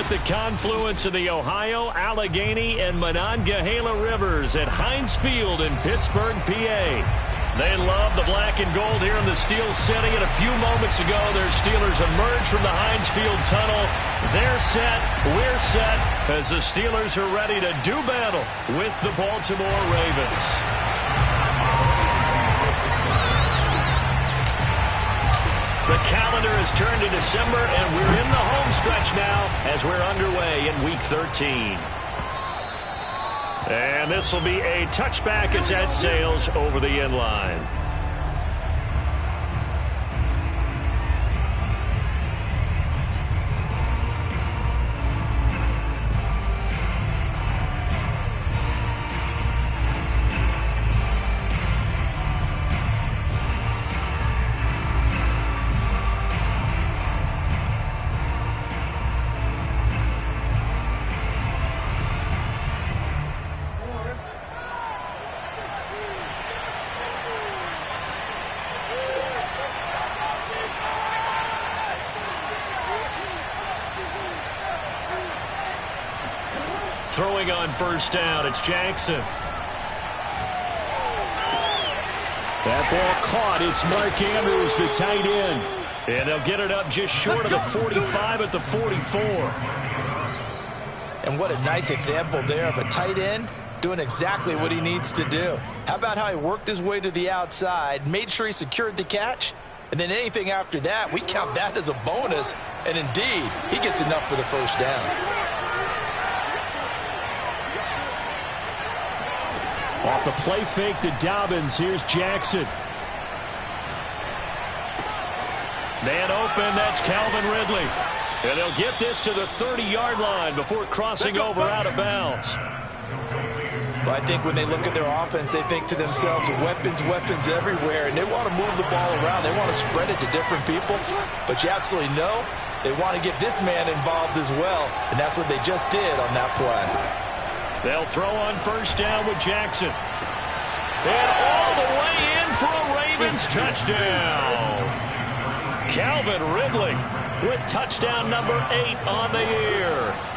at the confluence of the Ohio, Allegheny, and Monongahela Rivers at Heinz Field in Pittsburgh, PA. They love the black and gold here in the Steel City, and a few moments ago, their Steelers emerged from the Heinz Field tunnel. They're set, we're set, as the Steelers are ready to do battle with the Baltimore Ravens. The calendar has turned to December, and we're in the home stretch now as we're underway in Week 13. And this will be a touchback as that sails over the end line. Throwing on first down, it's Jackson. That ball caught. It's Mark Andrews, the tight end. And they'll get it up just short of the 45 at the 44. And what a nice example there of a tight end doing exactly what he needs to do. How about how he worked his way to the outside, made sure he secured the catch, and then anything after that, we count that as a bonus. And indeed, he gets enough for the first down. Off the play fake to Dobbins. Here's Jackson. Man open. That's Calvin Ridley. And they'll get this to the 30-yard line before crossing over out of bounds. Well, I think when they look at their offense, they think to themselves, weapons, weapons everywhere, and they want to move the ball around. They want to spread it to different people. But you absolutely know they want to get this man involved as well, and that's what they just did on that play. They'll throw on first down with Jackson. And all the way in for a Ravens touchdown. Calvin Ridley with touchdown number 8 on the year.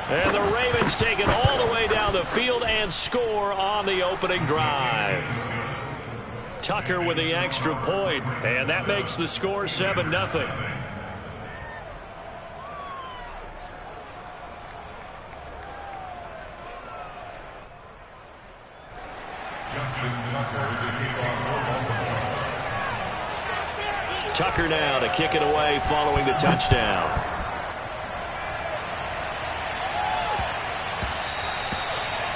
And the Ravens take it all the way down the field and score on the opening drive. Tucker with the extra point, and that makes the score 7-0. Tucker now to kick it away following the touchdown.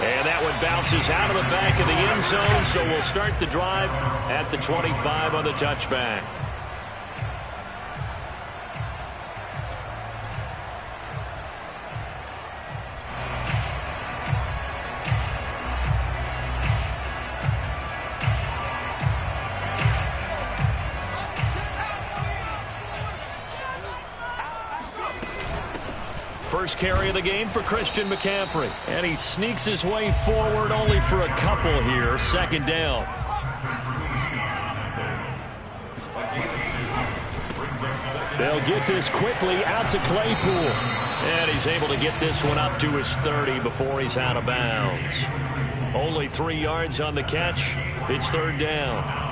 And that one bounces out of the back of the end zone, so we'll start the drive at the 25 on the touchback. First carry of the game for Christian McCaffrey. And he sneaks his way forward only for a couple here. Second down. They'll get this quickly out to Claypool. And he's able to get this one up to his 30 before he's out of bounds. Only 3 yards on the catch. It's third down.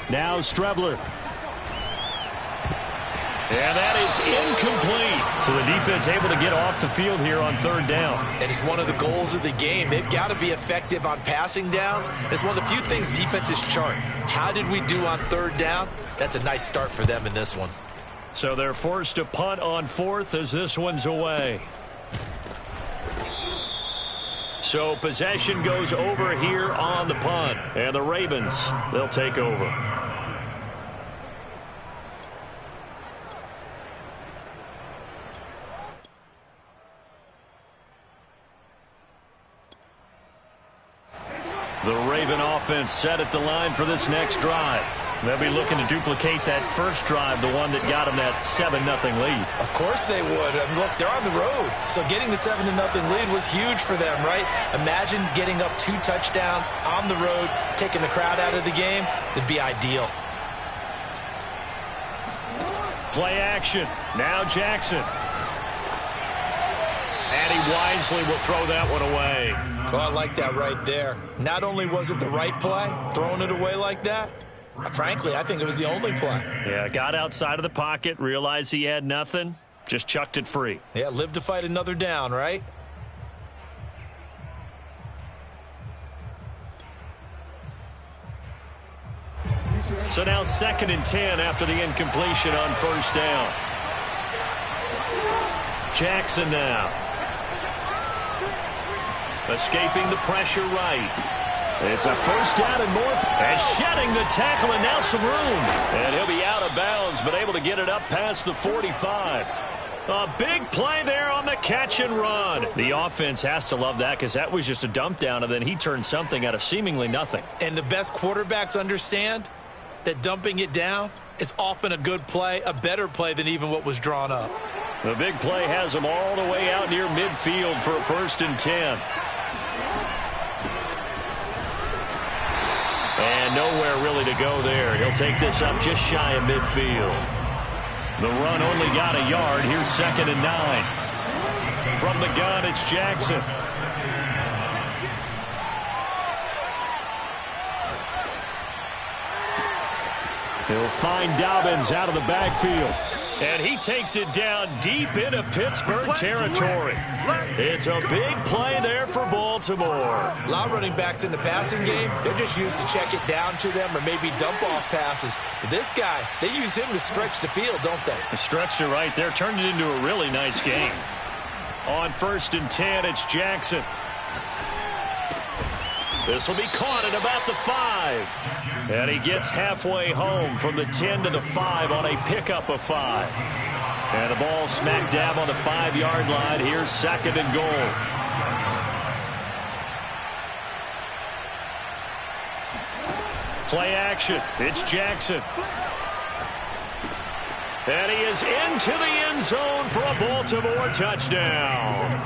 Now Strebler. And that is incomplete. So the defense able to get off the field here on third down. And it's one of the goals of the game. They've got to be effective on passing downs. It's one of the few things defenses chart. How did we do on third down? That's a nice start for them in this one. So they're forced to punt on fourth as this one's away. So possession goes over here on the punt. And the Ravens, they'll take over. The Raven offense set at the line for this next drive. They'll be looking to duplicate that first drive, the one that got them that 7-0 lead. Of course they would. And look, they're on the road. So getting the 7-0 lead was huge for them, right? Imagine getting up 2 touchdowns on the road, taking the crowd out of the game. It'd be ideal. Play action. Now Jackson. And he wisely will throw that one away. Well, I like that right there. Not only was it the right play, throwing it away like that, frankly, I think it was the only play. Yeah, got outside of the pocket, realized he had nothing, just chucked it free. Yeah, live to fight another down, right? So now 2nd and 10 after the incompletion on first down. Jackson now. Escaping the pressure right. It's a first down and more. And shedding the tackle and now some room. And he'll be out of bounds, but able to get it up past the 45. A big play there on the catch and run. The offense has to love that because that was just a dump down, and then he turned something out of seemingly nothing. And the best quarterbacks understand that dumping it down is often a good play, a better play than even what was drawn up. The big play has him all the way out near midfield for a 1st and 10. And nowhere really to go there. He'll take this up just shy of midfield. The run only got a yard. Here's 2nd and 9. From the gun, it's Jackson. He'll find Dobbins out of the backfield. And he takes it down deep into Pittsburgh territory. It's a big play there for Baltimore. A lot of running backs in the passing game, they're just used to check it down to them or maybe dump off passes. But this guy, they use him to stretch the field, don't they? The stretcher right there turned it into a really nice game. On 1st and 10, it's Jackson. This will be caught at about the 5. And he gets halfway home from the 10 to the 5 on a pickup of 5. And the ball smack dab on the 5-yard line. Here's 2nd and goal. Play action. It's Jackson. And he is into the end zone for a Baltimore touchdown.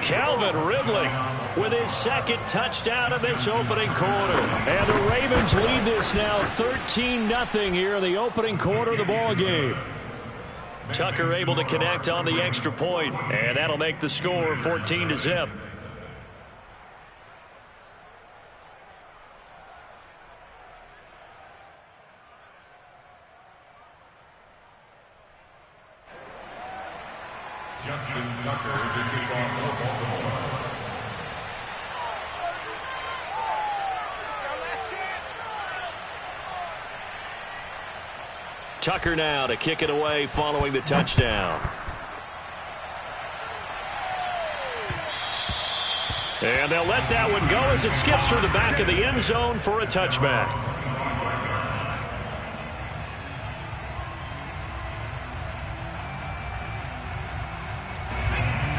Calvin Ridley with his 2nd touchdown of this opening quarter. And the Ravens lead this now 13-0 here in the opening quarter of the ball game. Tucker able to connect on the extra point, and that'll make the score 14-0. Justin Tucker to kick off for Baltimore. Tucker now to kick it away following the touchdown. And they'll let that one go as it skips through the back of the end zone for a touchback.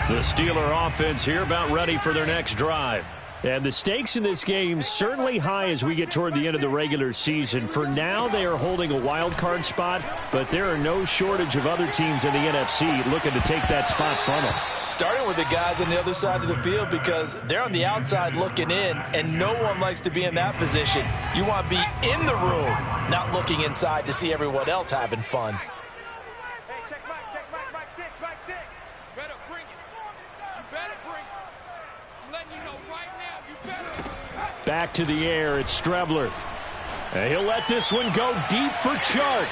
The Steeler offense here about ready for their next drive. And the stakes in this game certainly high as we get toward the end of the regular season. For now, they are holding a wild card spot, but there are no shortage of other teams in the NFC looking to take that spot from them. Starting with the guys on the other side of the field because they're on the outside looking in, and no one likes to be in that position. You want to be in the room, not looking inside to see everyone else having fun. Back to the air, it's Strebler. And he'll let this one go deep for Chark.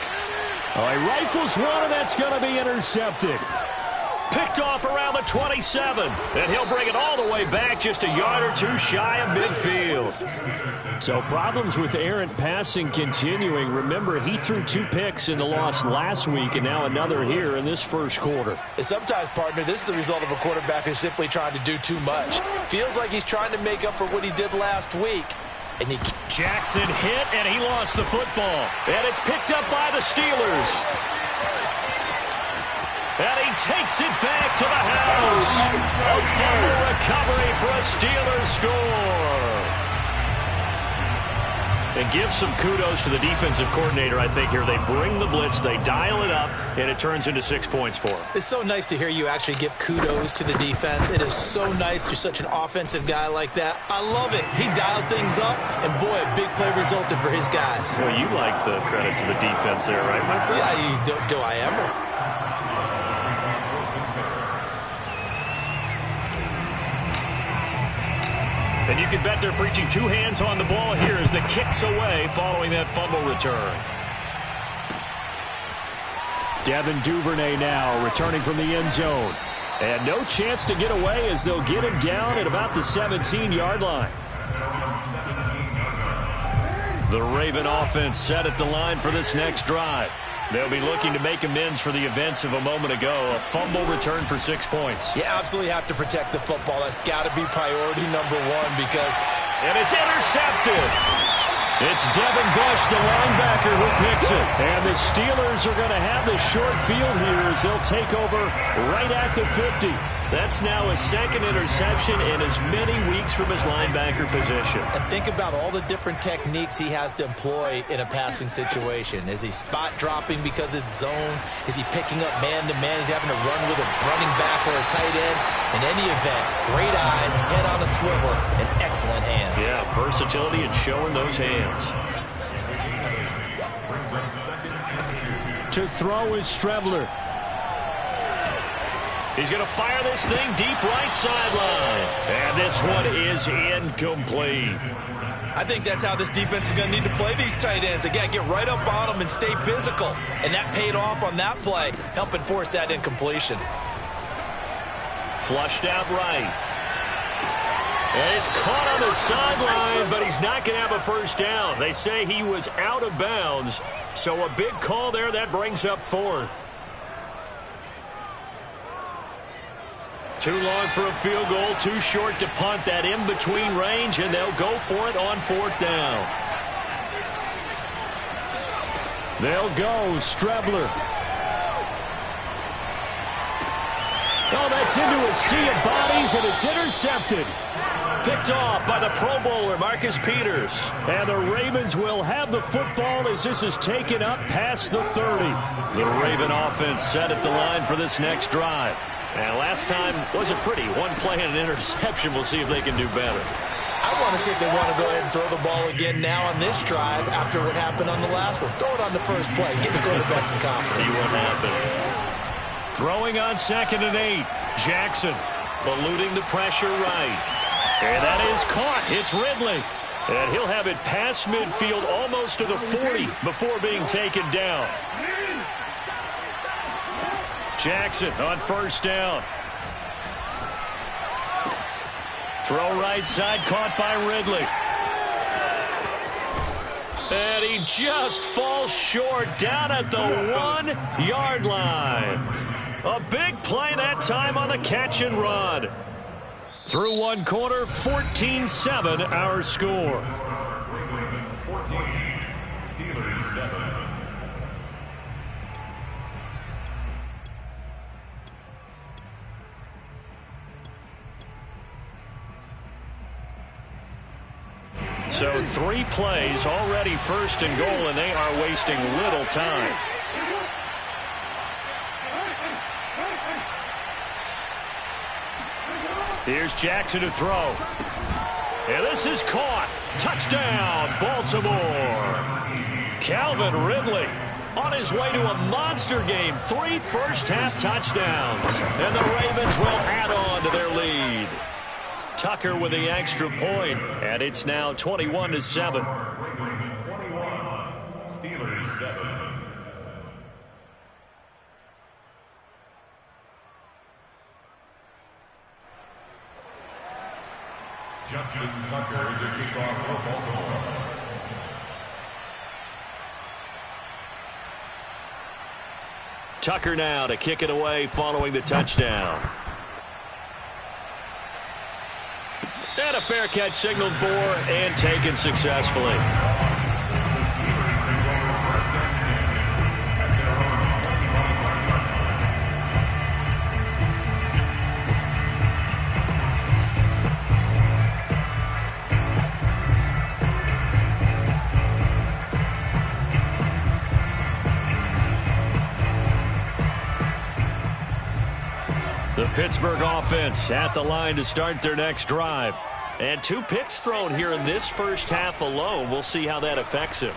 Oh, he rifles one, and that's going to be intercepted. Picked off around the 27. And he'll bring it all the way back just a yard or two shy of midfield. So problems with errant passing continuing. Remember, he threw 2 picks in the loss last week, and now another here in this first quarter. And sometimes, partner, this is the result of a quarterback who's simply trying to do too much. Feels like he's trying to make up for what he did last week. And Jackson hit, and he lost the football. And it's picked up by the Steelers. And he takes it back to the house. A fumble recovery for a Steelers score. And give some kudos to the defensive coordinator, I think, here. They bring the blitz, they dial it up, and it turns into 6 points for them. It's so nice to hear you actually give kudos to the defense. It is so nice. You're such an offensive guy like that. I love it. He dialed things up, and boy, a big play resulted for his guys. Well, you like the credit to the defense there, right, my friend? Yeah, do I ever? And you can bet they're preaching two hands on the ball here as the kick's away following that fumble return. Devin Duvernay now returning from the end zone. And no chance to get away as they'll get him down at about the 17-yard line. The Raven offense set at the line for this next drive. They'll be looking to make amends for the events of a moment ago. A fumble return for 6 points. You absolutely have to protect the football. That's got to be priority number one because... And it's intercepted. It's Devin Bush, the linebacker, who picks it. And the Steelers are going to have the short field here as they'll take over right at the 50. That's now a second interception in as many weeks from his linebacker position. And think about all the different techniques he has to employ in a passing situation. Is he spot dropping because it's zone? Is he picking up man-to-man? Is he having to run with a running back or a tight end? In any event, great eyes, head on a swivel, and excellent hands. Yeah, versatility and showing those hands. To throw is Strebler. He's going to fire this thing deep right sideline. And this one is incomplete. I think that's how this defense is going to need to play these tight ends. Again, get right up on them and stay physical. And that paid off on that play, helping force that incompletion. Flushed out right. And he's caught on the sideline, but he's not going to have a first down. They say he was out of bounds. So a big call there that brings up fourth. Too long for a field goal, too short to punt. That in-between range, and they'll go for it on fourth down. They'll go, Strebler. Oh, that's into a sea of bodies, and it's intercepted. Picked off by the Pro Bowler, Marcus Peters. And the Ravens will have the football as this is taken up past the 30. The Raven offense set at the line for this next drive. And last time wasn't pretty. One play and an interception. We'll see if they can do better. I want to see if they want to go ahead and throw the ball again now on this drive after what happened on the last one. Throw it on the first play. Give the quarterback some confidence. See what happens. Throwing on 2nd and 8. Jackson eluding the pressure right. And that is caught. It's Ridley. And he'll have it past midfield almost to the 40 before being taken down. Jackson on first down. Throw right side, caught by Ridley. And he just falls short down at the 1-yard line. A big play that time on the catch and run. Through one quarter, 14-7 our score. 14, Steelers 7. So 3 plays already first and goal, and they are wasting little time. Here's Jackson to throw. And this is caught. Touchdown, Baltimore. Calvin Ridley on his way to a monster game. 3 first-half touchdowns. And the Ravens will add on to their lead. Tucker with the extra point, and it's now 21-7. Ravens 21, Steelers 7. Justin Tucker to kick off for Baltimore. Tucker now to kick it away following the touchdown. And a fair catch signaled for and taken successfully. The Steelers take over 1st and 10 at their own 25-yard line. Pittsburgh offense at the line to start their next drive. And 2 picks thrown here in this first half alone. We'll see how that affects him.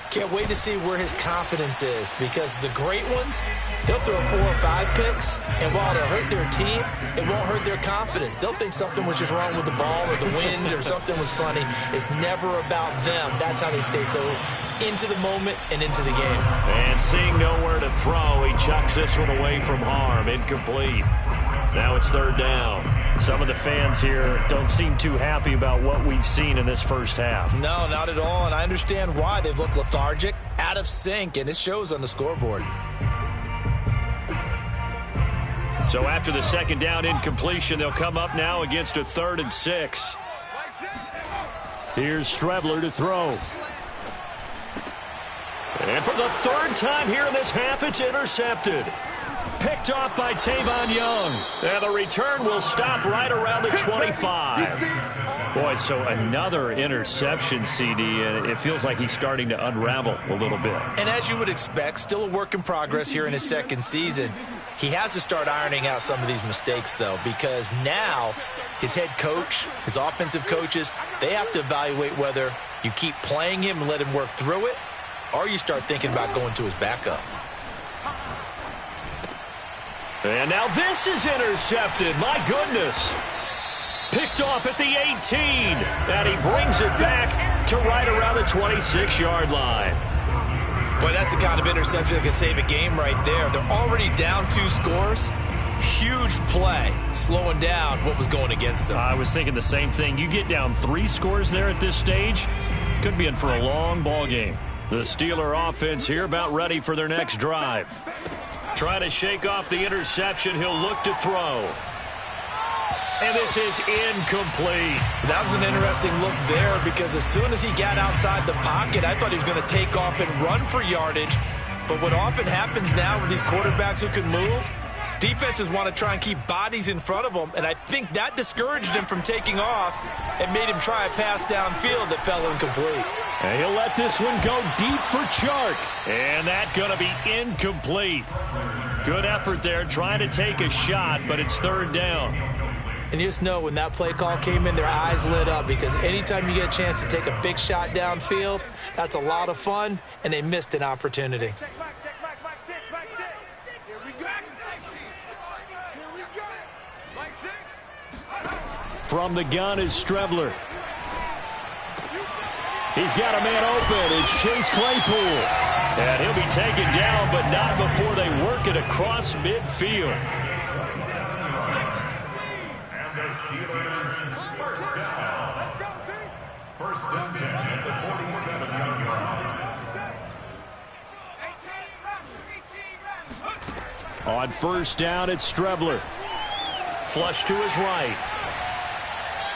Can't wait to see where his confidence is, because the great ones, they'll throw 4 or 5 picks, and while it'll hurt their team, it won't hurt their confidence. They'll think something was just wrong with the ball or the wind or something was funny. It's never about them. That's how they stay so into the moment and into the game. And seeing nowhere to throw, he chucks this one away from harm. Incomplete. Now it's 3rd down. Some of the fans here don't seem too happy about what we've seen in this first half. No, not at all, and I understand why. They've looked lethargic, out of sync, and it shows on the scoreboard. So after the 2nd down incompletion, they'll come up now against a 3rd and 6. Here's Strebler to throw. And for the 3rd time here in this half, it's intercepted. Picked off by Tavon Young. And the return will stop right around the 25. Boy, so another interception, CD, and it feels like he's starting to unravel a little bit. And as you would expect, still a work in progress here in his 2nd season. He has to start ironing out some of these mistakes, though, because now his head coach, his offensive coaches, they have to evaluate whether you keep playing him and let him work through it, or you start thinking about going to his backup. And now this is intercepted. My goodness. Picked off at the 18. And he brings it back to right around the 26-yard line. Boy, that's the kind of interception that can save a game right there. They're already down 2 scores. Huge play, slowing down what was going against them. I was thinking the same thing. You get down 3 scores there at this stage, could be in for a long ball game. The Steeler offense here about ready for their next drive. Trying to shake off the interception. He'll look to throw. And this is incomplete. That was an interesting look there, because as soon as he got outside the pocket, I thought he was going to take off and run for yardage. But what often happens now with these quarterbacks who can move, defenses want to try and keep bodies in front of them, and I think that discouraged him from taking off and made him try a pass downfield that fell incomplete. And he'll let this one go deep for Chark. And that's going to be incomplete. Good effort there, trying to take a shot, but it's 3rd down. And you just know when that play call came in, their eyes lit up, because anytime you get a chance to take a big shot downfield, that's a lot of fun, and they missed an opportunity. From the gun is Strebler. He's got a man open. It's Chase Claypool. And he'll be taken down, but not before they work it across midfield. And the Steelers, 1st down. Let's go, team. 1st and 10 at the 47-yard line. On 1st down, it's Strebler. Flush to his right.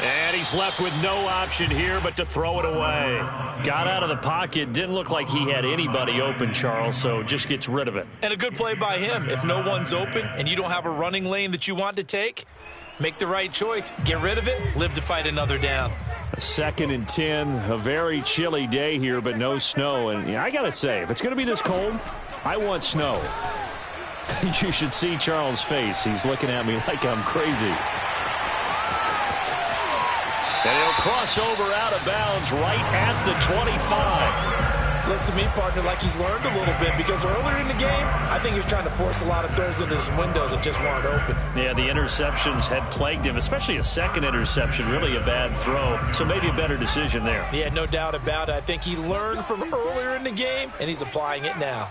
And he's left with no option here but to throw it away. Got out of the pocket. Didn't look like he had anybody open, Charles, so just gets rid of it. And a good play by him. If no one's open and you don't have a running lane that you want to take, make the right choice. Get rid of it. Live to fight another down. A 2nd and 10. A very chilly day here, but no snow. And I got to say, if it's going to be this cold, I want snow. You should see Charles' face. He's looking at me like I'm crazy. And he'll cross over out of bounds right at the 25. Looks to me, partner, like he's learned a little bit, because earlier in the game, I think he was trying to force a lot of throws into some windows that just weren't open. Yeah, the interceptions had plagued him, especially a 2nd interception, really a bad throw. So maybe a better decision there. Yeah, no doubt about it. I think he learned from earlier in the game, and he's applying it now.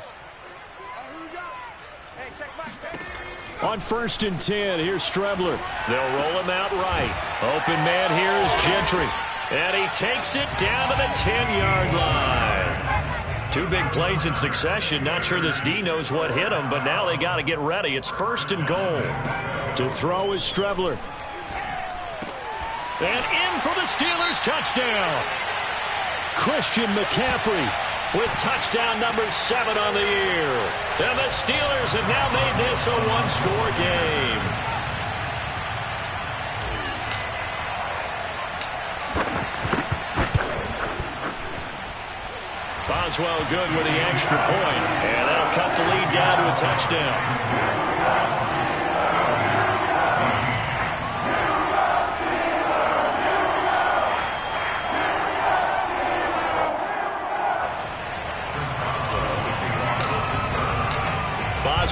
On 1st and 10, here's Strebler. They'll roll him out right. Open man here is Gentry. And he takes it down to the 10-yard line. 2 big plays in succession. Not sure this D knows what hit him, but now they got to get ready. It's 1st and goal. To throw is Strebler. And in for the Steelers touchdown. Christian McCaffrey with touchdown number 7 on the year. And the Steelers have now made this a 1-score game. Boswell good with the extra point. And that'll cut the lead down to a touchdown.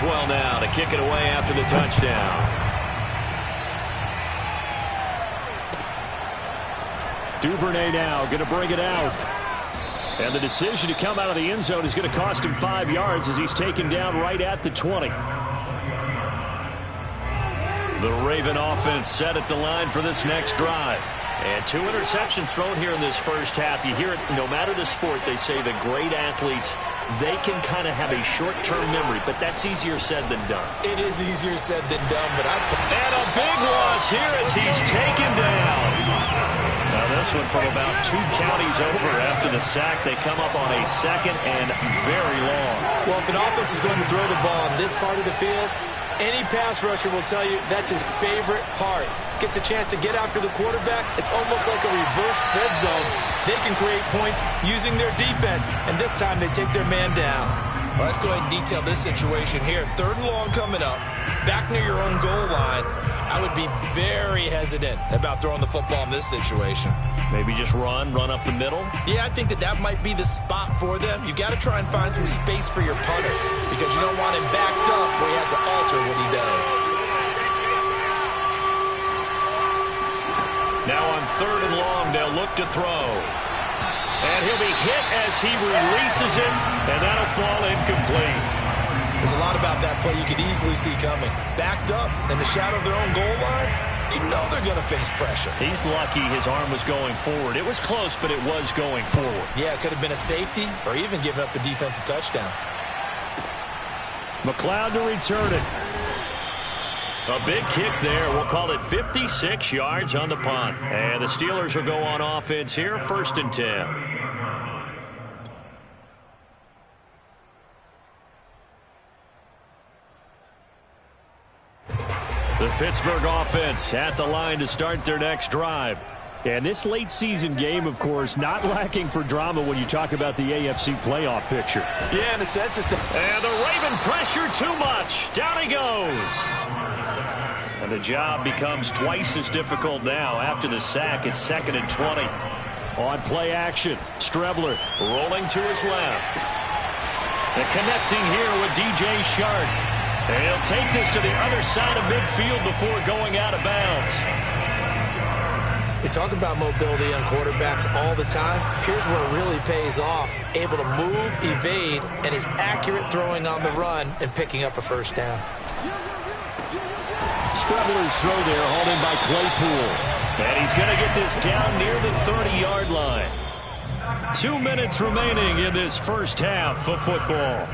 Boswell now to kick it away after the touchdown. Duvernay now going to bring it out. And the decision to come out of the end zone is going to cost him 5 yards as he's taken down right at the 20. The Raven offense set at the line for this next drive. And 2 interceptions thrown here in this first half. You hear it, no matter the sport, they say the great athletes, they can kind of have a short-term memory, but that's easier said than done. It is easier said than done, but And a big loss here as he's taken down. Now this one from about 2 counties over after the sack. They come up on a second and very long. Well, if an offense is going to throw the ball on this part of the field, any pass rusher will tell you that's his favorite part. Gets a chance to get after the quarterback. It's almost like a reverse red zone. They can create points using their defense, and this time they take their man down. Well, let's go ahead and detail this situation here. 3rd and long coming up, back near your own goal line. I would be very hesitant about throwing the football in this situation. Maybe just run up the middle? Yeah, I think that might be the spot for them. You got to try and find some space for your punter because you don't want him backed up where he has to alter what he does. Now on 3rd and long, they'll look to throw. And he'll be hit as he releases it, and that'll fall incomplete. There's a lot about that play you could easily see coming. Backed up in the shadow of their own goal line, you know they're going to face pressure. He's lucky his arm was going forward. It was close, but it was going forward. Yeah, it could have been a safety or even given up a defensive touchdown. McLeod to return it. A big kick there. We'll call it 56 yards on the punt. And the Steelers will go on offense here, 1st and 10. The Pittsburgh offense at the line to start their next drive. And this late season game, of course, not lacking for drama when you talk about the AFC playoff picture. Yeah, in a sense, it's the... And the Raven pressure too much. Down he goes. And the job becomes twice as difficult now. After the sack, it's 2nd and 20. On play action, Strebler rolling to his left. And connecting here with DJ Shark. And he'll take this to the other side of midfield before going out of bounds. They talk about mobility on quarterbacks all the time. Here's where it really pays off. Able to move, evade, and is accurate throwing on the run and picking up a 1st down. Strebler's throw there, hauled in by Claypool. And he's going to get this down near the 30-yard line. 2 minutes remaining in this first half of football.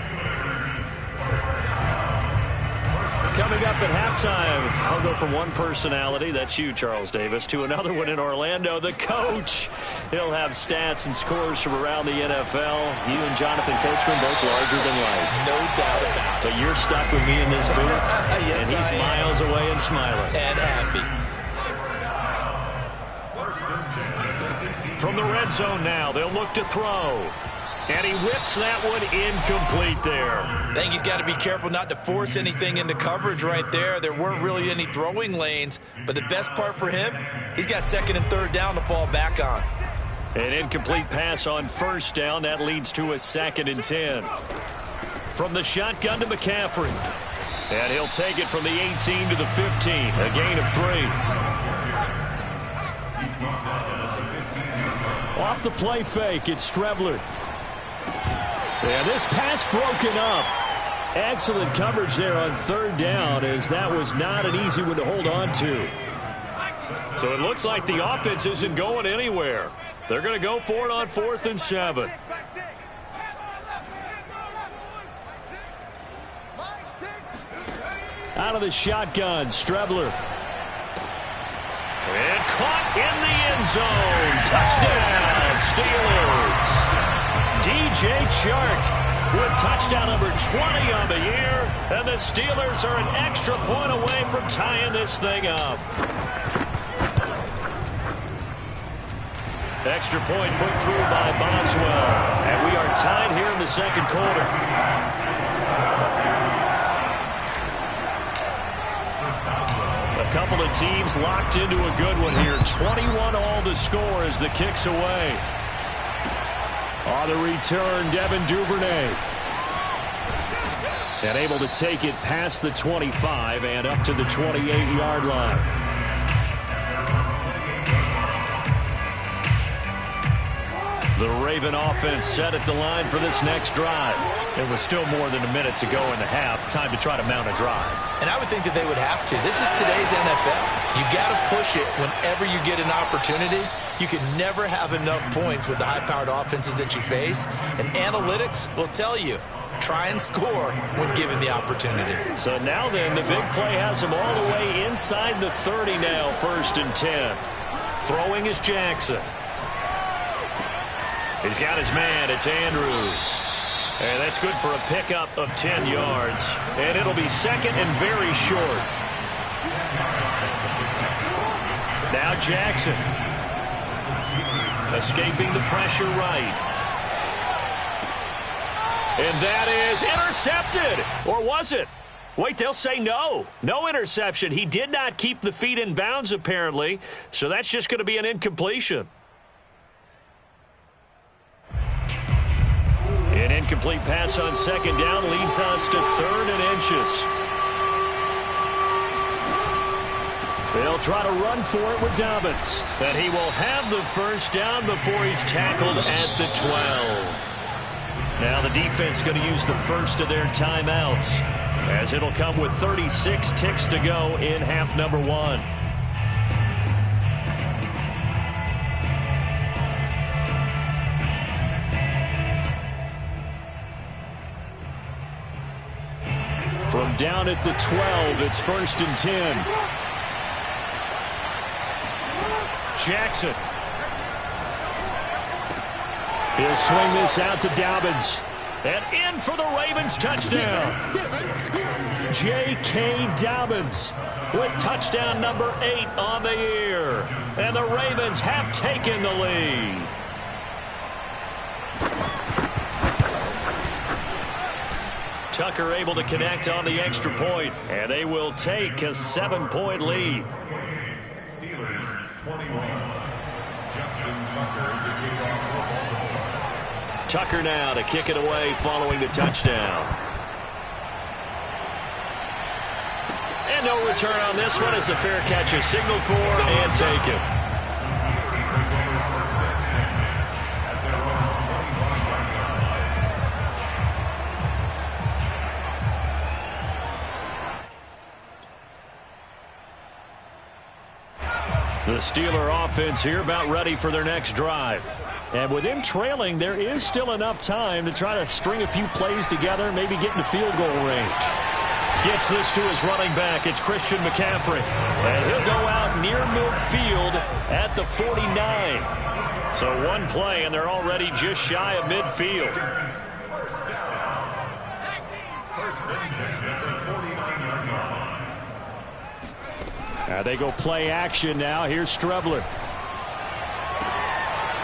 Coming up at halftime, I'll go from one personality, that's you, Charles Davis, to another one in Orlando, the coach. He'll have stats and scores from around the NFL. You and Jonathan Coachman both larger than life. No doubt about it. But you're stuck with me in this booth, yes, and he's miles away and smiling. And happy. From the red zone now, they'll look to throw. And he whips that one incomplete there. I think he's got to be careful not to force anything into coverage right there. There weren't really any throwing lanes. But the best part for him, he's got 2nd and 3rd down to fall back on. An incomplete pass on 1st down. That leads to a 2nd and 10. From the shotgun to McCaffrey. And he'll take it from the 18 to the 15. A gain of 3. Off the play fake, it's Strebler. And this pass broken up. Excellent coverage there on 3rd down, as that was not an easy one to hold on to. So it looks like the offense isn't going anywhere. They're going to go for it on 4th and 7. Out of the shotgun, Strebler. And caught in the end zone. Touchdown, Steelers. DJ Chark with touchdown number 20 on the year. And the Steelers are an extra point away from tying this thing up. Extra point put through by Boswell. And we are tied here in the 2nd quarter. A couple of teams locked into a good one here. 21 all the score as the kick's away. On the return, Devin Duvernay. And able to take it past the 25 and up to the 28-yard line. The Raven offense set at the line for this next drive. It was still more than a minute to go in the half. Time to try to mount a drive. And I would think that they would have to. This is today's NFL. You got to push it whenever you get an opportunity. You can never have enough points with the high-powered offenses that you face. And analytics will tell you, try and score when given the opportunity. So now then, the big play has them all the way inside the 30 now, 1st and 10. Throwing is Jackson. He's got his man. It's Andrews. And that's good for a pickup of 10 yards. And it'll be 2nd and very short. Now Jackson. Escaping the pressure right. And that is intercepted. Or was it? Wait, they'll say no. No interception. He did not keep the feet in bounds, apparently. So that's just going to be an incompletion. An incomplete pass on 2nd down leads us to 3rd and inches. They'll try to run for it with Dobbins. And he will have the 1st down before he's tackled at the 12. Now the defense going to use the first of their timeouts, as it'll come with 36 ticks to go in half number 1. From down at the 12, it's 1st and 10. Jackson. He'll swing this out to Dobbins. And in for the Ravens touchdown. J.K. Dobbins with touchdown number 8 on the year. And the Ravens have taken the lead. Tucker able to connect on the extra point, and they will take a 7-point lead. Steelers 21. Justin Tucker to kick off for Baltimore. Tucker now to kick it away following the touchdown. And no return on this one as the fair catch is signaled for and taken. The Steeler offense here about ready for their next drive. And with them trailing, there is still enough time to try to string a few plays together, maybe get into field goal range. Gets this to his running back. It's Christian McCaffrey. And he'll go out near midfield at the 49. So one play, and they're already just shy of midfield. First and 10 at the 49-yard line. They go play action now. Here's Strebler.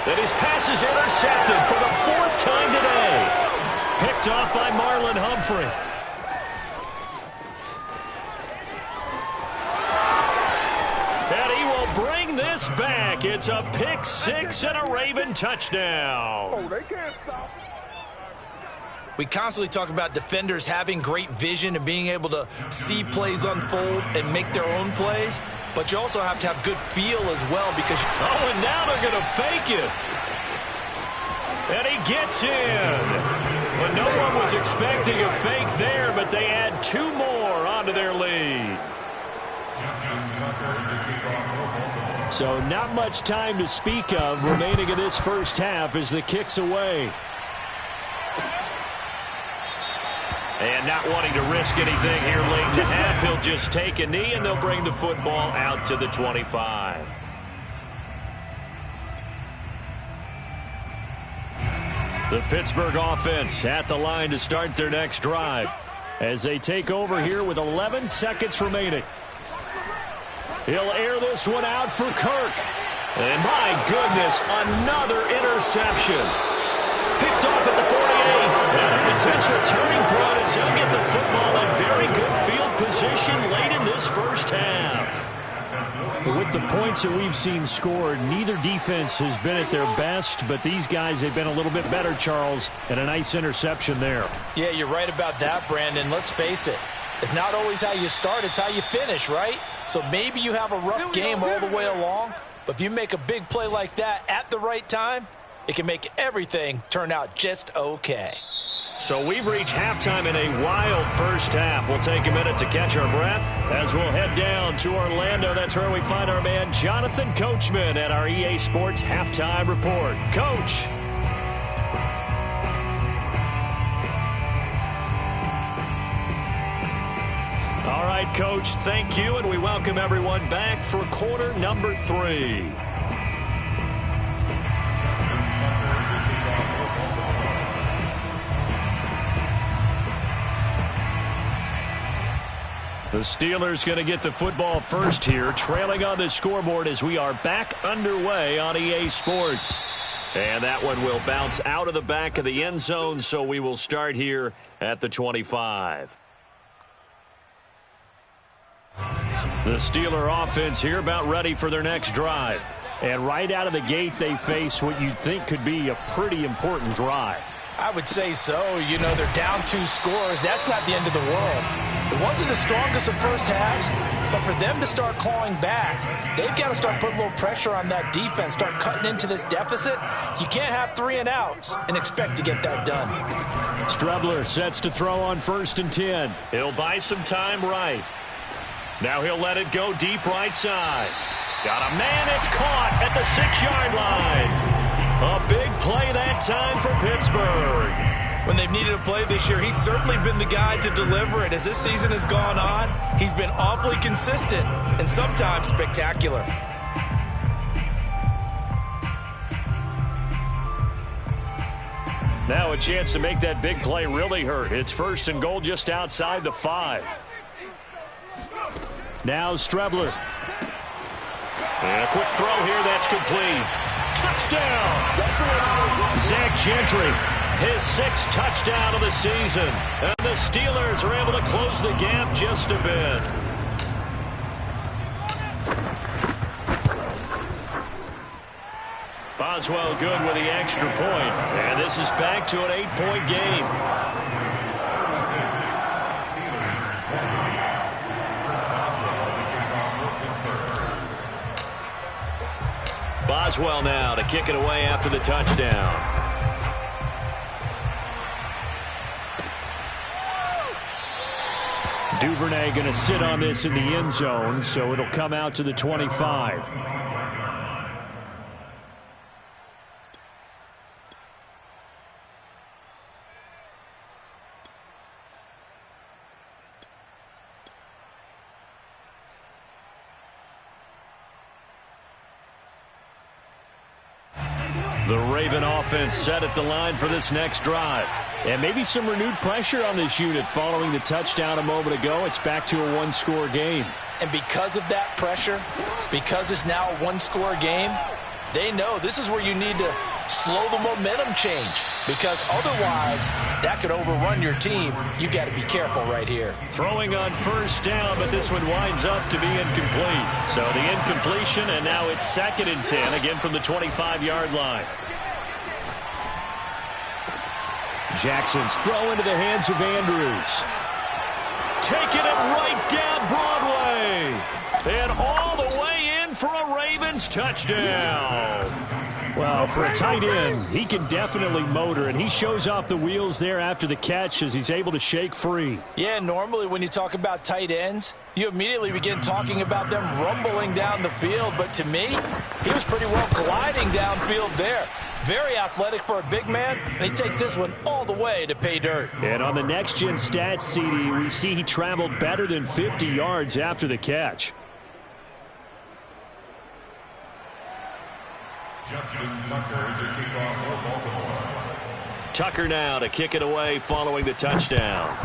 And his pass is intercepted for the 4th time today. Picked off by Marlon Humphrey. And he will bring this back. It's a pick 6 and a Raven touchdown. Oh, they can't stop. We constantly talk about defenders having great vision and being able to see plays unfold and make their own plays. But you also have to have good feel as well because... Oh, and now they're going to fake it. And he gets in. But no one was expecting a fake there, but they add 2 more onto their lead. So not much time to speak of remaining in this first half as the kick's away. And not wanting to risk anything here late in the half, he'll just take a knee, and they'll bring the football out to the 25. The Pittsburgh offense at the line to start their next drive as they take over here with 11 seconds remaining. He'll air this one out for Kirk. And my goodness, another interception. Picked off at the 48. And a potential turning point as he'll get the football in very good field position late in this first half. With the points that we've seen scored, neither defense has been at their best, but these guys have been a little bit better, Charles, and a nice interception there. Yeah, you're right about that, Brandon. Let's face it. It's not always how you start, it's how you finish, right? So maybe you have a rough game all the way along, but if you make a big play like that at the right time, it can make everything turn out just okay. So we've reached halftime in a wild first half. We'll take a minute to catch our breath as we'll head down to Orlando. That's where we find our man Jonathan Coachman at our EA Sports Halftime Report. Coach. All right, Coach, thank you, and we welcome everyone back for quarter number 3. The Steelers going to get the football first here, trailing on the scoreboard as we are back underway on EA Sports. And that one will bounce out of the back of the end zone, so we will start here at the 25. The Steeler offense here about ready for their next drive. And right out of the gate, they face what you'd think could be a pretty important drive. I would say so. You know, they're down 2 scores. That's not the end of the world. It wasn't the strongest of first halves, but for them to start clawing back, they've got to start putting a little pressure on that defense, start cutting into this deficit. You can't have 3 and outs and expect to get that done. Strebler sets to throw on 1st and 10. He'll buy some time right. Now he'll let it go deep right side. Got a man, it's caught at the 6-yard line. A big play that time for Pittsburgh. When they've needed a play this year, he's certainly been the guy to deliver it. As this season has gone on, he's been awfully consistent and sometimes spectacular. Now a chance to make that big play really hurt. It's 1st and goal just outside the 5. Now Strebler. And a quick throw here that's complete. Touchdown! Zach Gentry, his 6th touchdown of the season. And the Steelers are able to close the gap just a bit. Boswell good with the extra point. And this is back to an 8-point game. Boswell now to kick it away after the touchdown. Duvernay going to sit on this in the end zone, so it'll come out to the 25. The Raven offense set at the line for this next drive. And maybe some renewed pressure on this unit following the touchdown a moment ago. It's back to a 1-score game. And because of that pressure, because it's now a 1-score game, they know this is where you need to slow the momentum change. Because otherwise, that could overrun your team. You've got to be careful right here. Throwing on 1st down, but this one winds up to be incomplete. So the incompletion, and now it's 2nd and 10, again from the 25-yard line. Jackson's throw into the hands of Andrews. Taking it right down Broadway. And all the way in for a Ravens touchdown. Well, for a tight end, he can definitely motor, and he shows off the wheels there after the catch as he's able to shake free. Yeah, normally when you talk about tight ends, you immediately begin talking about them rumbling down the field. But to me, he was pretty well gliding downfield there. Very athletic for a big man, and he takes this one all the way to pay dirt. And on the next-gen stats, CD, we see he traveled better than 50 yards after the catch. Justin Tucker to kick off for Baltimore. Tucker now to kick it away following the touchdown.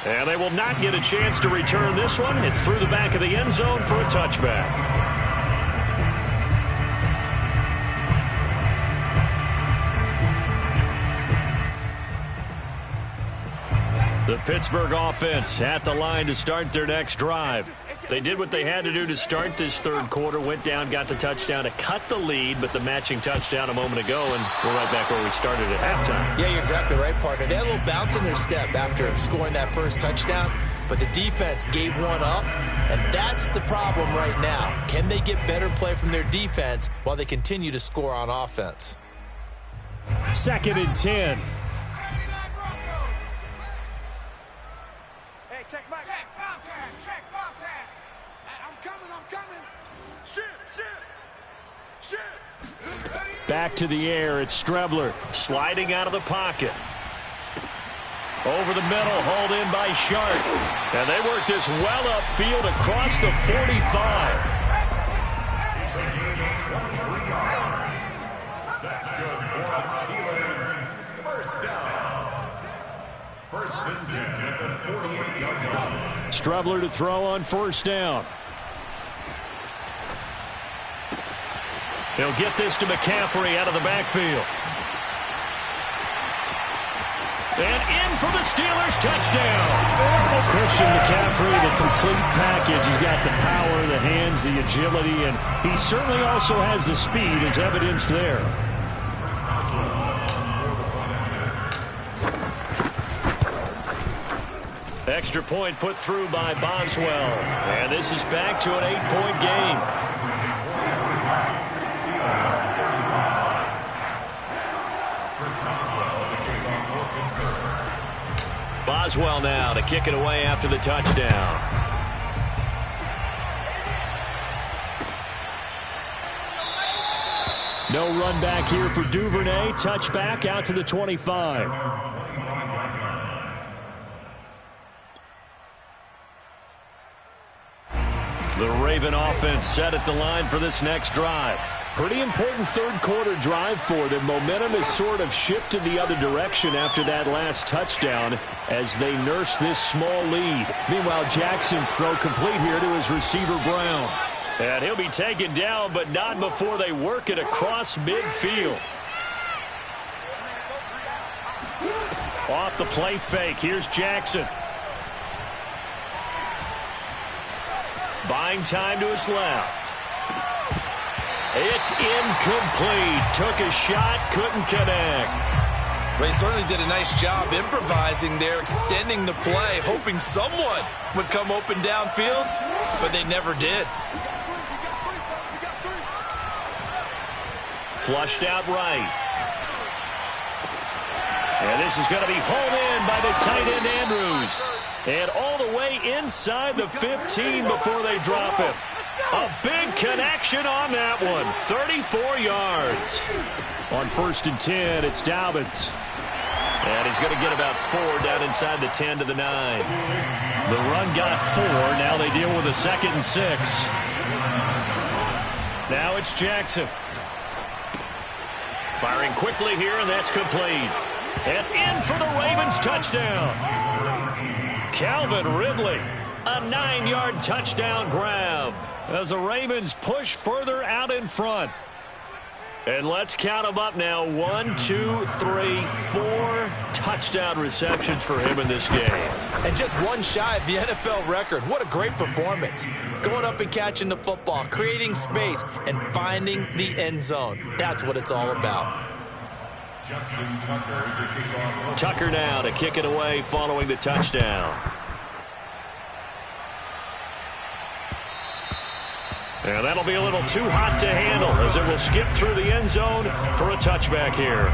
And they will not get a chance to return this one. It's through the back of the end zone for a touchback. The Pittsburgh offense at the line to start their next drive. They did what they had to do to start this third quarter, went down, got the touchdown to cut the lead, but the matching touchdown a moment ago, and we're right back where we started at halftime. Yeah, you're exactly right, partner. They had a little bounce in their step after scoring that first touchdown, but the defense gave one up, and that's the problem right now. Can they get better play from their defense while they continue to score on offense? 2nd and 10. Check back. Check Bobcat. I'm coming. Shit. Back to the air. It's Strebler sliding out of the pocket. Over the middle, hauled in by Sharp. And they work this well upfield across the 45. That's good for the Steelers. First down. First and 10 at the 48-yard line. Strebler to throw on first down. He'll get this to McCaffrey out of the backfield. And in for the Steelers, touchdown. Christian McCaffrey, the complete package. He's got the power, the hands, the agility, and he certainly also has the speed as evidenced there. Extra point put through by Boswell. And this is back to an 8-point game. Boswell now to kick it away after the touchdown. No run back here for Duvernay. Touchback out to the 25. The Raven offense set at the line for this next drive. Pretty important third quarter drive for them. Momentum has sort of shifted the other direction after that last touchdown as they nurse this small lead. Meanwhile, Jackson's throw complete here to his receiver Brown. And he'll be taken down, but not before they work it across midfield. Off the play fake, here's Jackson. Buying time to his left. It's incomplete. Took a shot, couldn't connect. Well, he certainly did a nice job improvising there, extending the play, hoping someone would come open downfield, but they never did. Flushed out right. And this is going to be hauled in by the tight end Andrews. And all the way inside the 15 before they drop him. A big connection on that one. 34 yards. On 1st and 10, it's Dobbins. And he's going to get about 4 down inside the 10 to the 9. The run got 4. Now they deal with a 2nd and 6. Now it's Jackson. Firing quickly here, and that's complete. And in for the Ravens touchdown. Calvin Ridley, a 9-yard touchdown grab as the Ravens push further out in front. And let's count them up now. 1, 2, 3, 4 touchdown receptions for him in this game. And just one shy of the NFL record. What a great performance. Going up and catching the football, creating space, and finding the end zone. That's what it's all about. Tucker now to kick it away following the touchdown. And that'll be a little too hot to handle as it will skip through the end zone for a touchback here.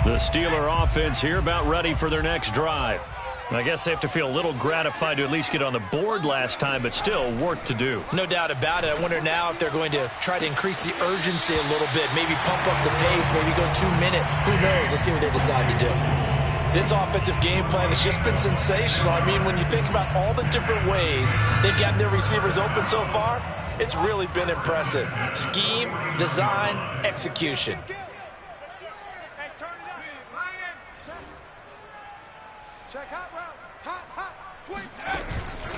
The Steeler offense here about ready for their next drive. I guess they have to feel a little gratified to at least get on the board last time, but still work to do. No doubt about it. I wonder now if they're going to try to increase the urgency a little bit, maybe pump up the pace, maybe go 2-minute. Who knows? Let's see what they decide to do. This offensive game plan has just been sensational. I mean, when you think about all the different ways they've gotten their receivers open so far, it's really been impressive. Scheme, design, execution.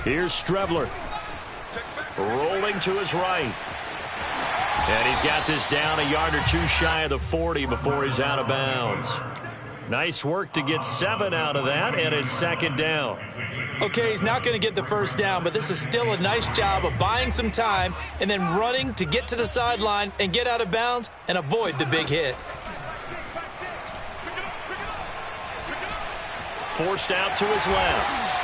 Here's Strebler. Rolling to his right. And he's got this down a yard or two shy of the 40 before he's out of bounds. Nice work to get 7 out of that, and it's second down. Okay, he's not going to get the first down, but this is still a nice job of buying some time and then running to get to the sideline and get out of bounds and avoid the big hit. Forced out to his left.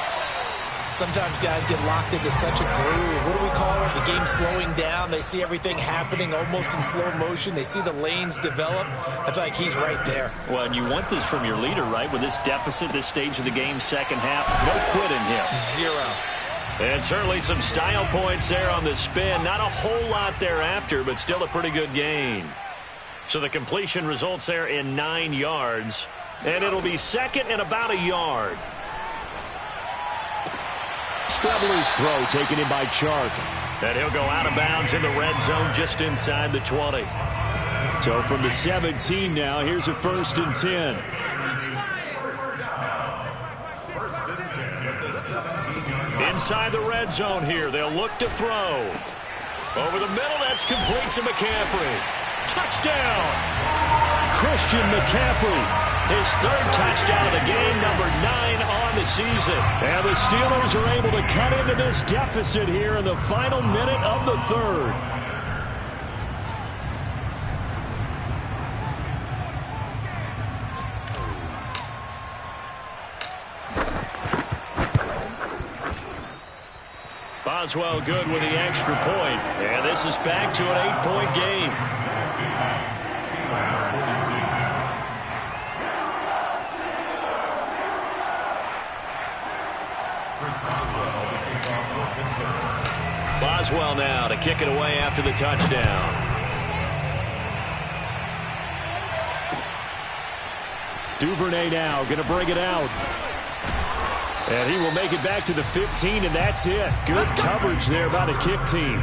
Sometimes guys get locked into such a groove. What do we call it? The game slowing down. They see everything happening almost in slow motion. They see the lanes develop. I feel like he's right there. Well, and you want this from your leader, right? With this deficit, this stage of the game, second half, no quit in him. 0. And certainly some style points there on the spin. Not a whole lot thereafter, but still a pretty good gain. So the completion results there in 9 yards. And it'll be second and about a yard. Strebler's throw taken in by Chark. And he'll go out of bounds in the red zone just inside the 20. So from the 17 now, here's a 1st and 10. Inside the red zone here, they'll look to throw. Over the middle, that's complete to McCaffrey. Touchdown! Christian McCaffrey. His 3rd touchdown of the game, number 9 on the season. And the Steelers are able to cut into this deficit here in the final minute of the 3rd. Boswell good with the extra point. And this is back to an 8-point game. Boswell now to kick it away after the touchdown. Duvernay now going to bring it out. And he will make it back to the 15, and that's it. Good coverage there by the kick team.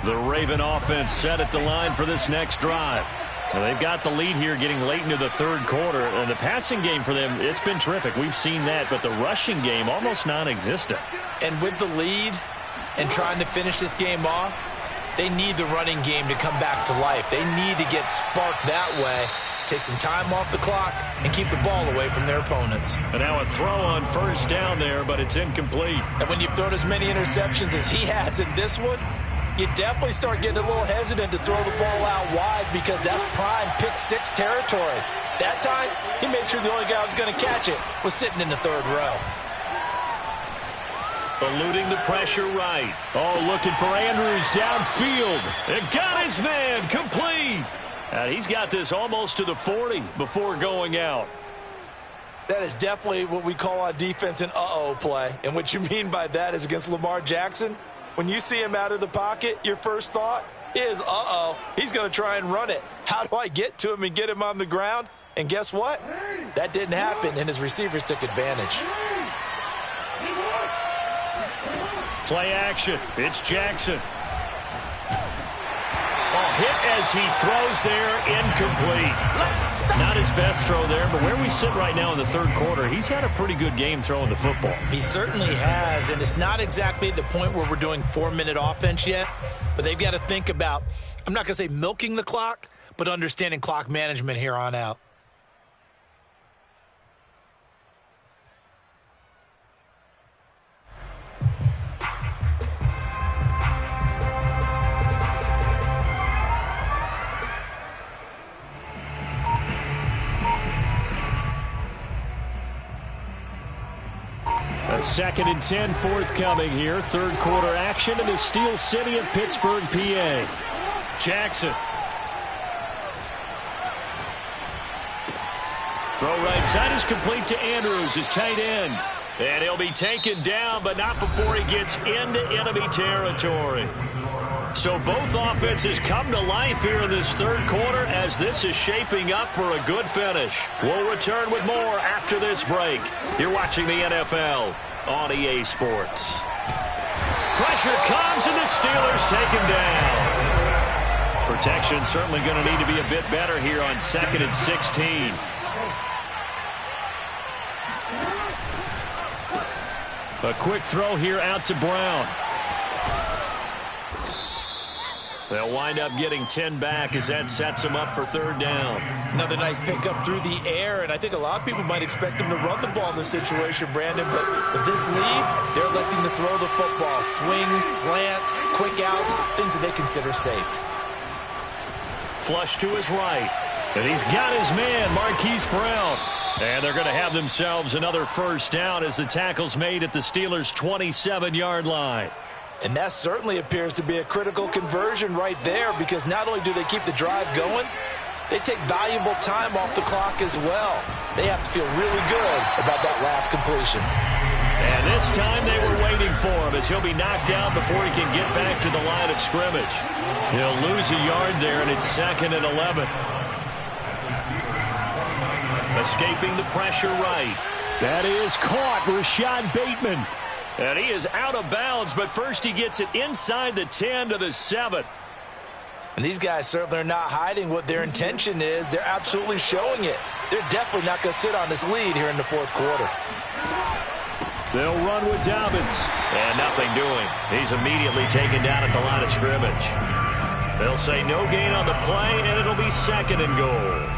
The Raven offense set at the line for this next drive. Well, they've got the lead here getting late into the 3rd quarter. And the passing game for them, it's been terrific. We've seen that, but the rushing game almost non-existent. And with the lead and trying to finish this game off, they need the running game to come back to life. They need to get sparked that way, take some time off the clock, and keep the ball away from their opponents. And now a throw on 1st down there, but it's incomplete. And when you've thrown as many interceptions as he has in this one, you definitely start getting a little hesitant to throw the ball out wide because that's prime pick-6 territory. That time, he made sure the only guy who was going to catch it was sitting in the 3rd row. Eluding the pressure right. Oh, looking for Andrews downfield. It got his man complete. And he's got this almost to the 40 before going out. That is definitely what we call on defense an uh-oh play. And what you mean by that is against Lamar Jackson, when you see him out of the pocket, your first thought is, uh-oh, he's going to try and run it. How do I get to him and get him on the ground? And guess what? That didn't happen, and his receivers took advantage. Play action. It's Jackson. Oh, hit as he throws there, incomplete. Not his best throw there, but where we sit right now in the 3rd quarter, he's had a pretty good game throwing the football. He certainly has, and it's not exactly at the point where we're doing 4-minute offense yet, but they've got to think about, I'm not going to say milking the clock, but understanding clock management here on out. A 2nd and 10 forthcoming here. 3rd quarter action in the Steel City of Pittsburgh, PA. Jackson. Throw right side is complete to Andrews, his tight end. And he'll be taken down, but not before he gets into enemy territory. So both offenses come to life here in this 3rd quarter as this is shaping up for a good finish. We'll return with more after this break. You're watching the NFL on EA Sports. Pressure comes and the Steelers take him down. Protection certainly going to need to be a bit better here on 2nd and 16. A quick throw here out to Brown. They'll wind up getting 10 back as that sets them up for 3rd down. Another nice pickup through the air, and I think a lot of people might expect them to run the ball in this situation, Brandon, but with this lead, they're electing to throw the football. Swings, slants, quick outs, things that they consider safe. Flush to his right, and he's got his man, Marquise Brown. And they're going to have themselves another 1st down as the tackle's made at the Steelers' 27-yard line. And that certainly appears to be a critical conversion right there, because not only do they keep the drive going, they take valuable time off the clock as well. They have to feel really good about that last completion. And this time they were waiting for him as he'll be knocked down before he can get back to the line of scrimmage. He'll lose a yard there, and it's 2nd and 11. Escaping the pressure right. That is caught, Rashad Bateman. And he is out of bounds, but first he gets it inside the 10 to the 7. And these guys certainly are not hiding what their intention is. They're absolutely showing it. They're definitely not going to sit on this lead here in the 4th quarter. They'll run with Dobbins. And nothing doing. He's immediately taken down at the line of scrimmage. They'll say no gain on the play, and it'll be 2nd and goal.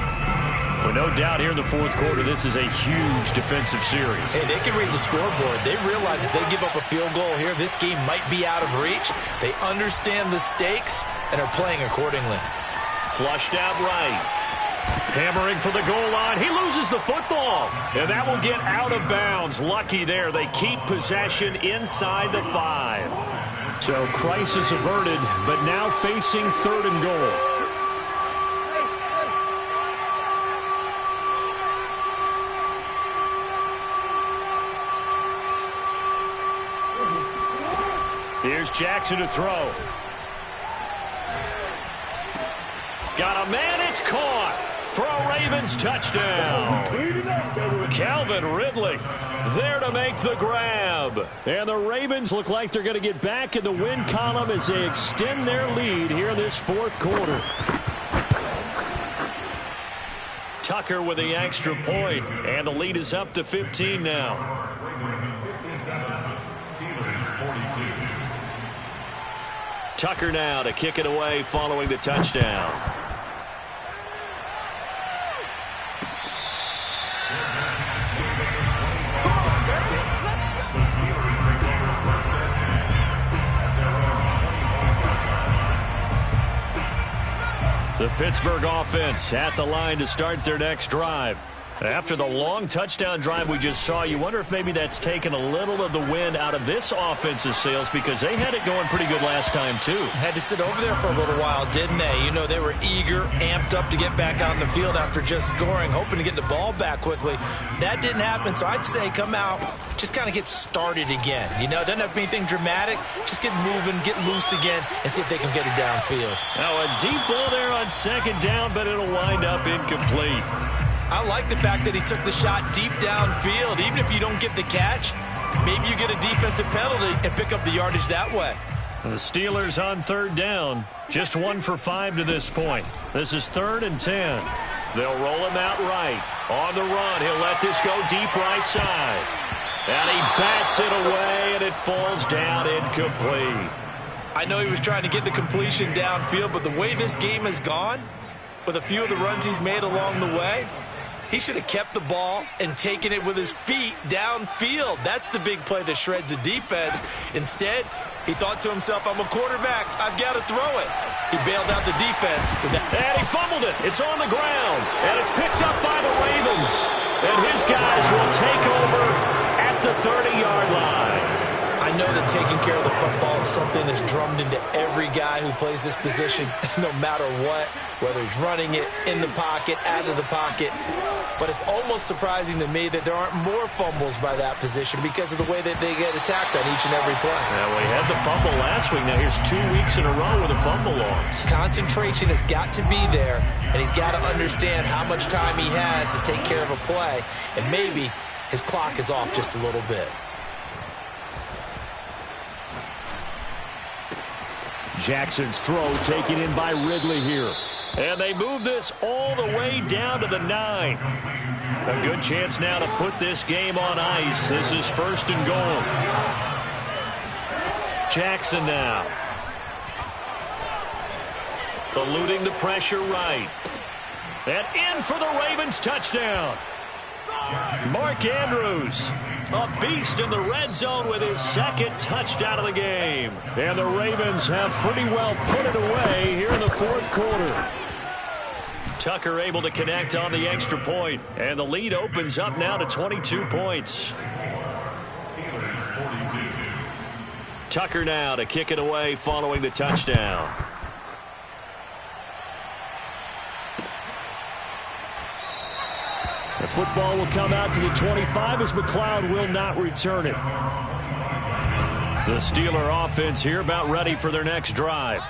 Well, no doubt here in the 4th quarter, this is a huge defensive series. Hey, they can read the scoreboard. They realize if they give up a field goal here, this game might be out of reach. They understand the stakes and are playing accordingly. Flushed out right. Hammering for the goal line. He loses the football. And that will get out of bounds. Lucky there. They keep possession inside the 5. So crisis averted, but now facing 3rd and goal. Here's Jackson to throw. Got a man, it's caught for a Ravens touchdown. Calvin Ridley there to make the grab. And the Ravens look like they're going to get back in the win column as they extend their lead here in this 4th quarter. Tucker with the extra point, and the lead is up to 15 now. Tucker now to kick it away following the touchdown. The Pittsburgh offense at the line to start their next drive. After the long touchdown drive we just saw, you wonder if maybe that's taken a little of the wind out of this offense's sails, because they had it going pretty good last time, too. Had to sit over there for a little while, didn't they? You know, they were eager, amped up to get back on the field after just scoring, hoping to get the ball back quickly. That didn't happen, so I'd say come out, just kind of get started again. You know, doesn't have to be anything dramatic. Just get moving, get loose again, and see if they can get it downfield. Now a deep ball there on 2nd down, but it'll wind up incomplete. I like the fact that he took the shot deep downfield. Even if you don't get the catch, maybe you get a defensive penalty and pick up the yardage that way. The Steelers on 3rd down. Just 1 for 5 to this point. This is 3rd and 10. They'll roll him out right. On the run, he'll let this go deep right side. And he bats it away, and it falls down incomplete. I know he was trying to get the completion downfield, but the way this game has gone, with a few of the runs he's made along the way, he should have kept the ball and taken it with his feet downfield. That's the big play that shreds a defense. Instead, he thought to himself, I'm a quarterback. I've got to throw it. He bailed out the defense. And he fumbled it. It's on the ground. And it's picked up by the Ravens. And his guys will take over at the 30-yard line. I know that taking care of the football is something that's drummed into every guy who plays this position, no matter what, whether he's running it, in the pocket, out of the pocket. But it's almost surprising to me that there aren't more fumbles by that position because of the way that they get attacked on each and every play. Yeah, we had the fumble last week. Now here's 2 weeks in a row with a fumble loss. Concentration has got to be there, and he's got to understand how much time he has to take care of a play, and maybe his clock is off just a little bit. Jackson's throw taken in by Ridley here. And they move this all the way down to the 9. A good chance now to put this game on ice. This is 1st and goal. Jackson now. Eluding the pressure right. And in for the Ravens touchdown. Mark Andrews, a beast in the red zone with his 2nd touchdown of the game. And the Ravens have pretty well put it away here in the 4th quarter. Tucker able to connect on the extra point, and the lead opens up now to 22 points. Steelers 42. Tucker now to kick it away following the touchdown. The football will come out to the 25 as McLeod will not return it. The Steeler offense here about ready for their next drive.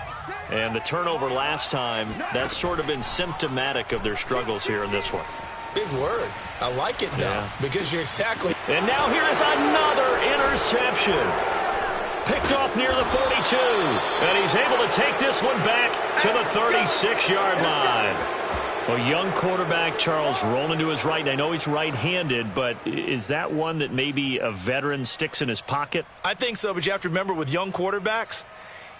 And the turnover last time, that's sort of been symptomatic of their struggles here in this one. Big word. I like it, though, because you're exactly... And now here is another interception. Picked off near the 42. And he's able to take this one back to the 36-yard line. A young quarterback, Charles, rolling to his right. I know he's right-handed, but is that one that maybe a veteran sticks in his pocket? I think so, but you have to remember with young quarterbacks,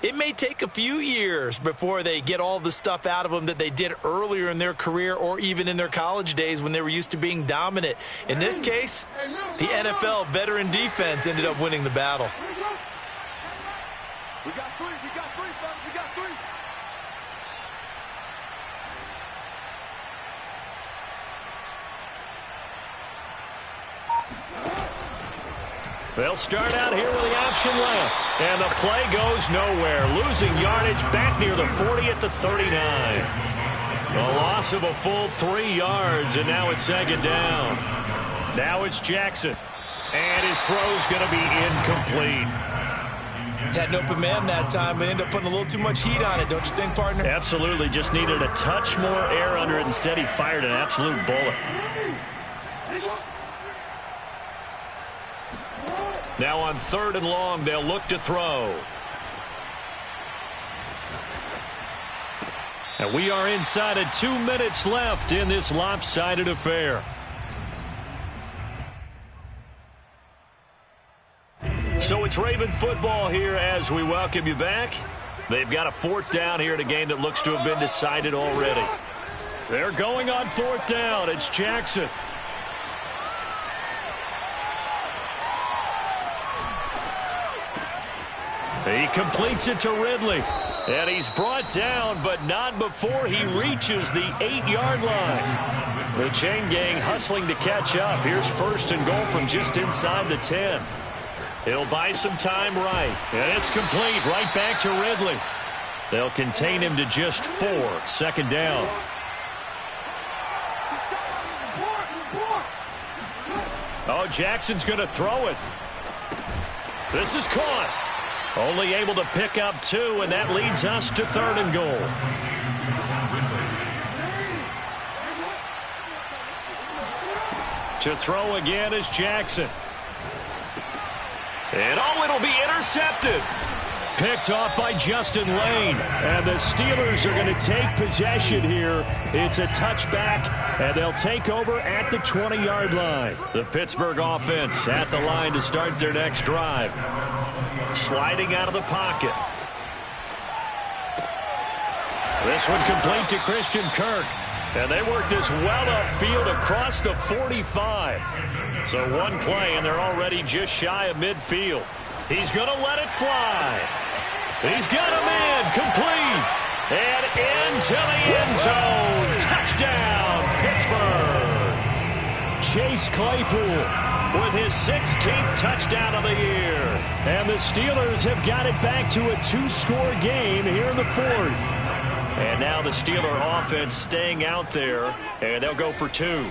it may take a few years before they get all the stuff out of them that they did earlier in their career or even in their college days when they were used to being dominant. In this case, the NFL veteran defense ended up winning the battle. We got three, fellas, we got 3. They'll start out here with the option left. And the play goes nowhere. Losing yardage back near the 40 at the 39. A loss of a full 3 yards, and now it's 2nd down. Now it's Jackson. And his throw's going to be incomplete. Had an open man that time, but ended up putting a little too much heat on it, don't you think, partner? Absolutely. Just needed a touch more air under it. Instead, he fired an absolute bullet. Now on 3rd and long, they'll look to throw. And we are inside of 2 minutes left in this lopsided affair. So it's Raven football here as we welcome you back. They've got a 4th down here in a game that looks to have been decided already. They're going on 4th down. It's Jackson. He completes it to Ridley. And he's brought down, but not before he reaches the 8-yard line. The chain gang hustling to catch up. Here's 1st and goal from just inside the 10. He'll buy some time right. And it's complete right back to Ridley. They'll contain him to just 4. 2nd down. Oh, Jackson's going to throw it. This is caught. Only able to pick up 2, and that leads us to 3rd and goal. To throw again is Jackson. And oh, it'll be intercepted. Picked off by Justin Lane. And the Steelers are going to take possession here. It's a touchback, and they'll take over at the 20-yard line. The Pittsburgh offense at the line to start their next drive. Sliding out of the pocket. This one complete to Christian Kirk. And they work this well upfield across the 45. So one play, and they're already just shy of midfield. He's going to let it fly. He's got him in. Complete. And into the end zone. Touchdown, Pittsburgh. Chase Claypool with his 16th touchdown of the year. And the Steelers have got it back to a 2-score game here in the 4th. And now the Steeler offense staying out there, and they'll go for 2.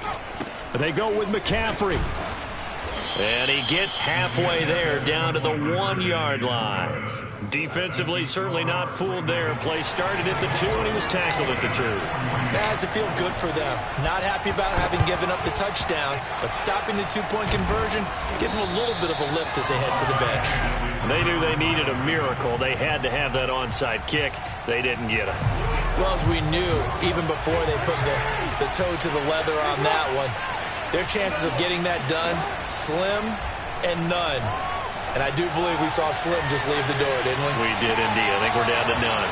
They go with McCaffrey. And he gets halfway there down to the 1-yard line. Defensively, certainly not fooled there. Play started at the 2, and he was tackled at the 2. That has to feel good for them. Not happy about having given up the touchdown, but stopping the 2-point conversion gives them a little bit of a lift as they head to the bench. They knew they needed a miracle. They had to have that onside kick. They didn't get it. Well, as we knew, even before they put the toe to the leather on that one, their chances of getting that done, slim and none. And I do believe we saw Slim just leave the door, didn't we? We did indeed. I think we're down to none.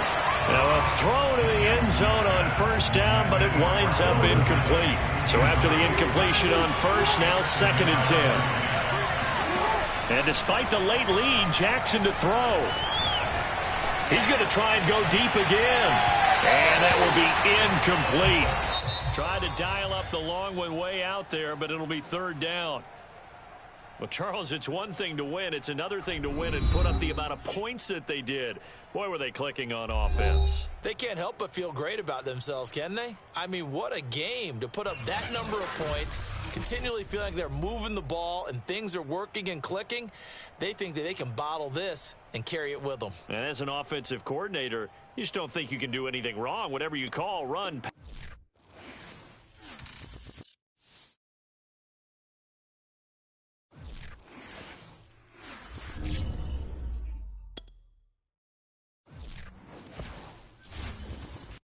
Now a throw to the end zone on first down, but it winds up incomplete. So after the incompletion on first, now 2nd and 10. And despite the late lead, Jackson to throw. He's going to try and go deep again. And that will be incomplete. Tried to dial up the long one way out there, but it'll be 3rd down. Well, Charles, it's one thing to win. It's another thing to win and put up the amount of points that they did. Boy, were they clicking on offense. They can't help but feel great about themselves, can they? I mean, what a game to put up that number of points, continually feeling like they're moving the ball and things are working and clicking. They think that they can bottle this and carry it with them. And as an offensive coordinator, you just don't think you can do anything wrong. Whatever you call, run.